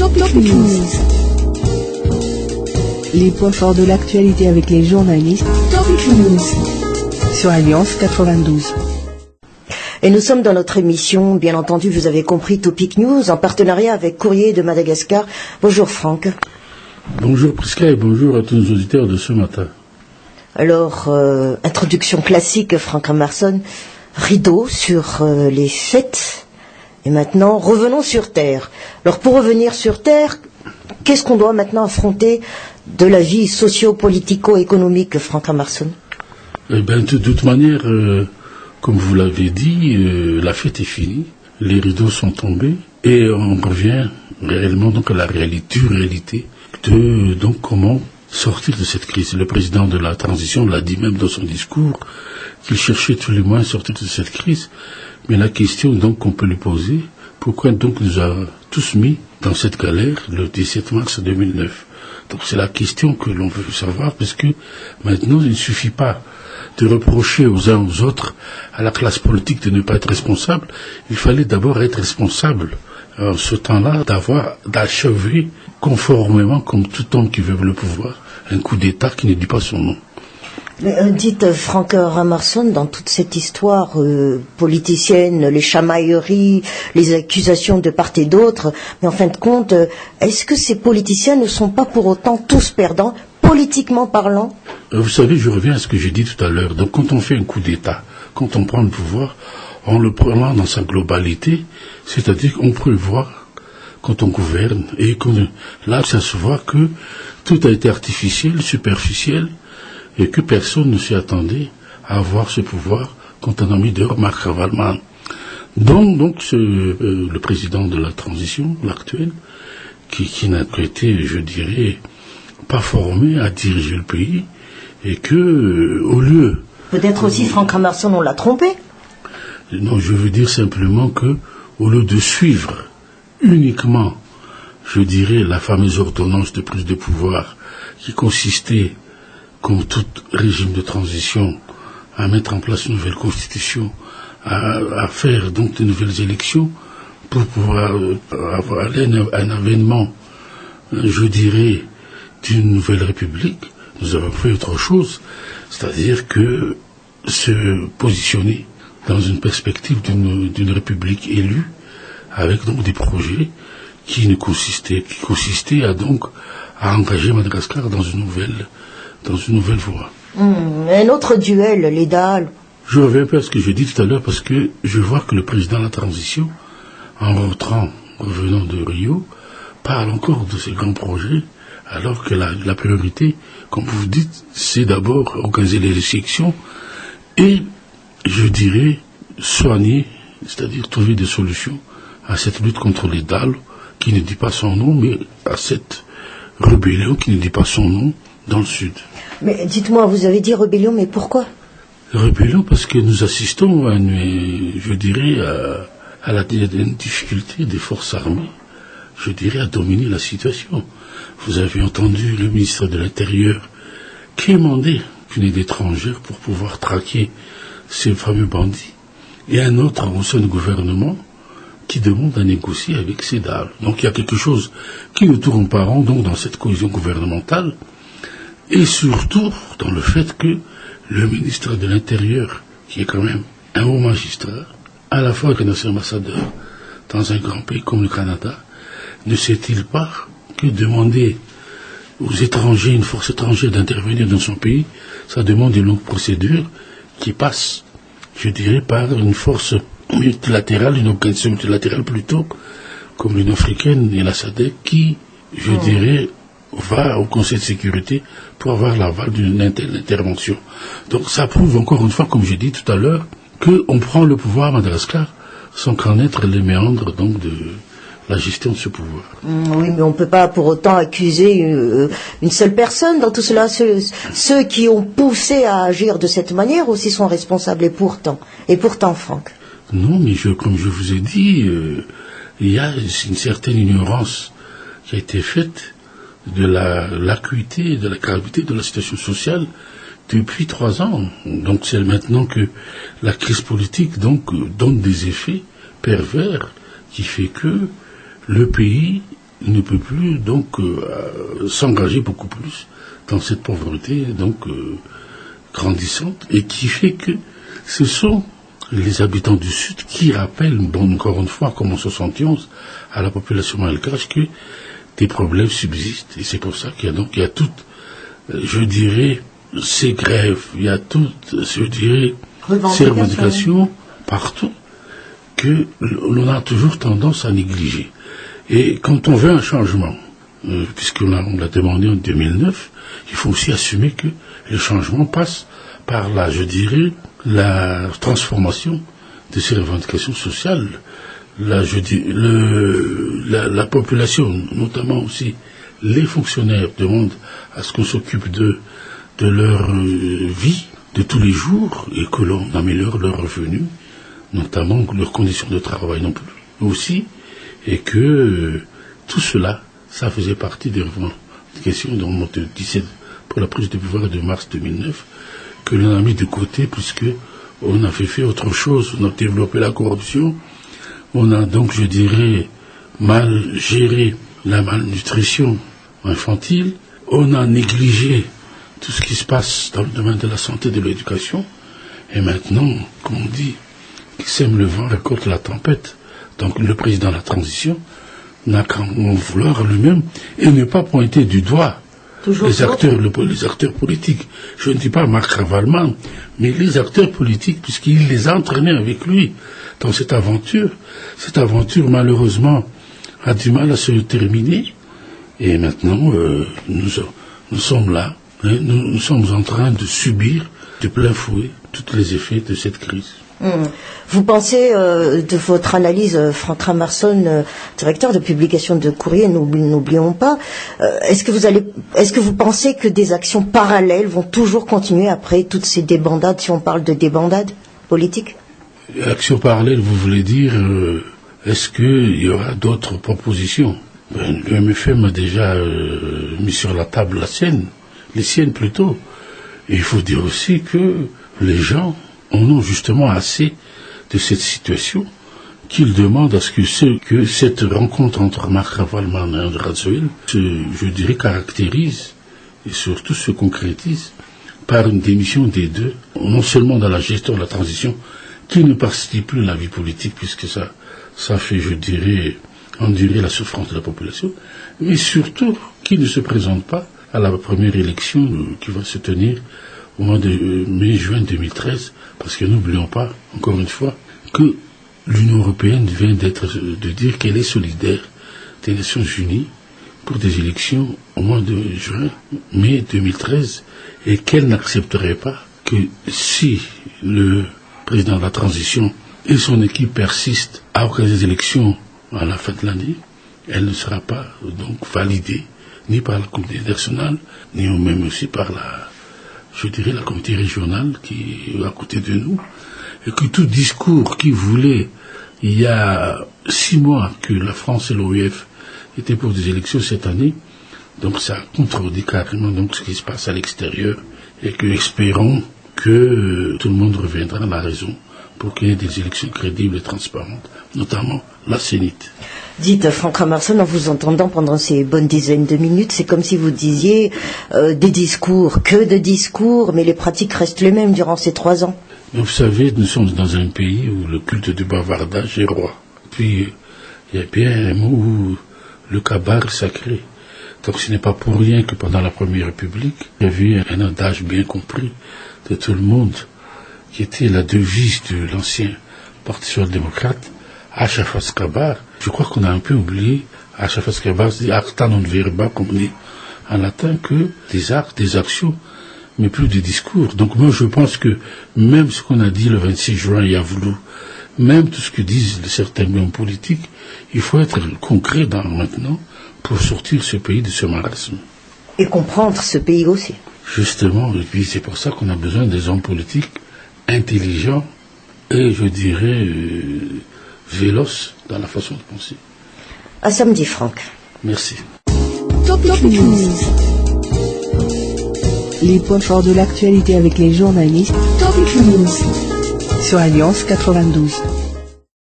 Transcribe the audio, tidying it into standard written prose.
Topic News. Les points forts de l'actualité avec les journalistes. Topic News. Sur Alliance 92. Et nous sommes dans notre émission, bien entendu, vous avez compris, Topic News, en partenariat avec Courrier de Madagascar. Bonjour Franck. Bonjour Prisca et bonjour à tous nos auditeurs de ce matin. Alors, introduction classique, Franck Emerson, rideau sur les faits. Et maintenant, revenons sur Terre. Alors, pour revenir sur Terre, qu'est-ce qu'on doit maintenant affronter de la vie socio-politico-économique, Franck Emerson? Eh bien, de toute manière, comme vous l'avez dit, la fête est finie, les rideaux sont tombés, et on revient réellement donc à la réalité de donc comment sortir de cette crise. Le président de la transition l'a dit même dans son discours, qu'il cherchait tous les moyens à sortir de cette crise. Mais la question donc qu'on peut lui poser, pourquoi donc nous a tous mis dans cette galère le 17 mars 2009? Donc c'est la question que l'on veut savoir, parce que maintenant il ne suffit pas de reprocher aux uns aux autres, à la classe politique de ne pas être responsable. Il fallait d'abord être responsable en ce temps-là d'achever conformément, comme tout homme qui veut le pouvoir, un coup d'État qui ne dit pas son nom. Mais dites, Franck Emerson, dans toute cette histoire politicienne, les chamailleries, les accusations de part et d'autre, mais en fin de compte, est-ce que ces politiciens ne sont pas pour autant tous perdants, politiquement parlant? Vous savez, je reviens à ce que j'ai dit tout à l'heure. Donc quand on fait un coup d'État, quand on prend le pouvoir, on le prend dans sa globalité, c'est-à-dire qu'on prévoit quand on gouverne, et là ça se voit que tout a été artificiel, superficiel, et que personne ne s'y attendait à avoir ce pouvoir quand on a mis dehors Marc Ravalman. Donc le président de la transition, l'actuel, qui n'a été, je dirais, pas formé à diriger le pays, et que, au lieu... Peut-être aussi Franck Emerson, on l'a trompé. Non, je veux dire simplement que, au lieu de suivre uniquement, je dirais, la fameuse ordonnance de prise de pouvoir, qui consistait, comme tout régime de transition, à mettre en place une nouvelle constitution, à faire donc de nouvelles élections, pour pouvoir avoir un avènement, je dirais, d'une nouvelle république, nous avons fait autre chose, c'est-à-dire que se positionner dans une perspective d'une république élue, avec donc des projets qui consistaient à engager Madagascar dans une nouvelle voie. Un autre duel, les dalles. Je reviens un peu à ce que j'ai dit tout à l'heure, parce que je vois que le président de la transition, en revenant de Rio, parle encore de ces grands projets, alors que la priorité, comme vous dites, c'est d'abord organiser les élections et, je dirais, soigner, c'est-à-dire trouver des solutions à cette lutte contre les dalles, qui ne dit pas son nom, mais à cette rébellion qui ne dit pas son nom dans le sud. Mais dites-moi, vous avez dit rébellion, mais pourquoi? Rébellion parce que nous assistons à la difficulté des forces armées, je dirais, à dominer la situation. Vous avez entendu le ministre de l'Intérieur quémander une aide étrangère pour pouvoir traquer ces fameux bandits. Et un autre au sein du gouvernement qui demande à négocier avec ces dalles. Donc il y a quelque chose qui ne tourne pas rond donc dans cette cohésion gouvernementale, et surtout dans le fait que le ministre de l'Intérieur, qui est quand même un haut magistrat, à la fois qu'un ancien ambassadeur dans un grand pays comme le Canada, ne sait-il pas que demander aux étrangers, une force étrangère d'intervenir dans son pays, ça demande une longue procédure qui passe, je dirais, par une force multilatérale, une organisation multilatérale plutôt, comme l'Union africaine et la SADC, qui, je dirais, va au Conseil de sécurité pour avoir l'aval d'une intervention. Donc ça prouve encore une fois, comme j'ai dit tout à l'heure, qu'on prend le pouvoir à Madagascar sans connaître les méandres donc de la gestion de ce pouvoir. Oui, mais on ne peut pas pour autant accuser une seule personne dans tout cela. Ceux qui ont poussé à agir de cette manière aussi sont responsables, et pourtant, Franck. Non, mais comme je vous ai dit, il y a une certaine ignorance qui a été faite de l'acuité, de la gravité de la situation sociale depuis 3 ans. Donc c'est maintenant que la crise politique donc donne des effets pervers qui fait que le pays il ne peut plus donc s'engager beaucoup plus dans cette pauvreté donc grandissante, et qui fait que ce sont les habitants du Sud qui rappellent, bon, encore une fois, comme en 71, à la population malgache que des problèmes subsistent. Et c'est pour ça qu'il y a toutes, je dirais, ces grèves, il y a toutes, je dirais, ces revendications partout que l'on a toujours tendance à négliger. Et quand on veut un changement, puisqu'on l'a demandé en 2009, il faut aussi assumer que le changement passe par la transformation de ces revendications sociales. La population, notamment aussi les fonctionnaires, demandent à ce qu'on s'occupe de leur vie de tous les jours et que l'on améliore leurs revenus, notamment leurs conditions de travail non plus aussi, et que tout cela, ça faisait partie des revendications dont on disait pour la prise de pouvoir de mars 2009, que l'on a mis de côté puisque on avait fait autre chose, on a développé la corruption, on a donc, je dirais, mal géré la malnutrition infantile, on a négligé tout ce qui se passe dans le domaine de la santé et de l'éducation, et maintenant, comme on dit, qui sème le vent récolte la tempête. Donc le président de la transition n'a qu'à en vouloir lui-même et ne pas pointer du doigt les acteurs politiques. Je ne dis pas Marc Ravalman, mais les acteurs politiques, puisqu'il les a entraînés avec lui dans cette aventure. Cette aventure, malheureusement, a du mal à se terminer. Et maintenant, nous sommes là. Nous sommes en train de subir de plein fouet tous les effets de cette crise. Vous pensez, de votre analyse, Franck Ramarson, directeur de publication de Courrier, n'oublions pas, est-ce que vous pensez que des actions parallèles vont toujours continuer après toutes ces débandades, si on parle de débandades politiques? Actions parallèles, vous voulez dire, est-ce qu'il y aura d'autres propositions? Le MFM a déjà mis sur la table les siennes plutôt. Et il faut dire aussi que les gens en ont justement assez de cette situation, qu'ils demandent à ce que cette rencontre entre Marc Ravalman et André Rajoelina je dirais, caractérise et surtout se concrétise par une démission des deux, non seulement dans la gestion de la transition, qui ne participe plus à la vie politique, puisque ça fait, je dirais, endurer la souffrance de la population, mais surtout qui ne se présente pas à la première élection qui va se tenir au mois de mai-juin 2013, parce que n'oublions pas, encore une fois, que l'Union européenne vient de dire qu'elle est solidaire des Nations Unies pour des élections au mois de mai 2013, et qu'elle n'accepterait pas que si le président de la transition et son équipe persistent à organiser des élections à la fin de l'année, elle ne sera pas donc validée ni par la communauté nationale, ni même aussi par la communauté régionale qui est à côté de nous, et que tout discours qui voulait, il y a 6 mois, que la France et l'OEF étaient pour des élections cette année, donc ça contredit carrément donc ce qui se passe à l'extérieur, et que espérons que tout le monde reviendra à la raison pour qu'il y ait des élections crédibles et transparentes, notamment la CENIT. Dites, Franck Ramarson, en vous entendant pendant ces bonnes dizaines de minutes, c'est comme si vous disiez des discours, que de discours, mais les pratiques restent les mêmes durant ces 3 ans. Mais vous savez, nous sommes dans un pays où le culte du bavardage est roi. Puis, il y a bien un mot où le cabaret sacré. Donc ce n'est pas pour rien que pendant la Première République, il y avait un adage bien compris de tout le monde, qui était la devise de l'ancien Parti social-démocrate, Achafas Kabar. Je crois qu'on a un peu oublié, Achafas Kabar, c'est acta non verba, comme on dit en latin, que des actes, des actions, mais plus de discours. Donc moi je pense que même ce qu'on a dit le 26 juin il y a voulu, même tout ce que disent certains hommes politiques, il faut être concret maintenant pour sortir ce pays de ce marasme. Et comprendre ce pays aussi. Justement, et puis c'est pour ça qu'on a besoin des hommes politiques intelligents et, je dirais, véloces dans la façon de penser. À samedi, Franck. Merci. Topic News. Les points forts de l'actualité avec les journalistes. Topic News. Sur Alliance 92.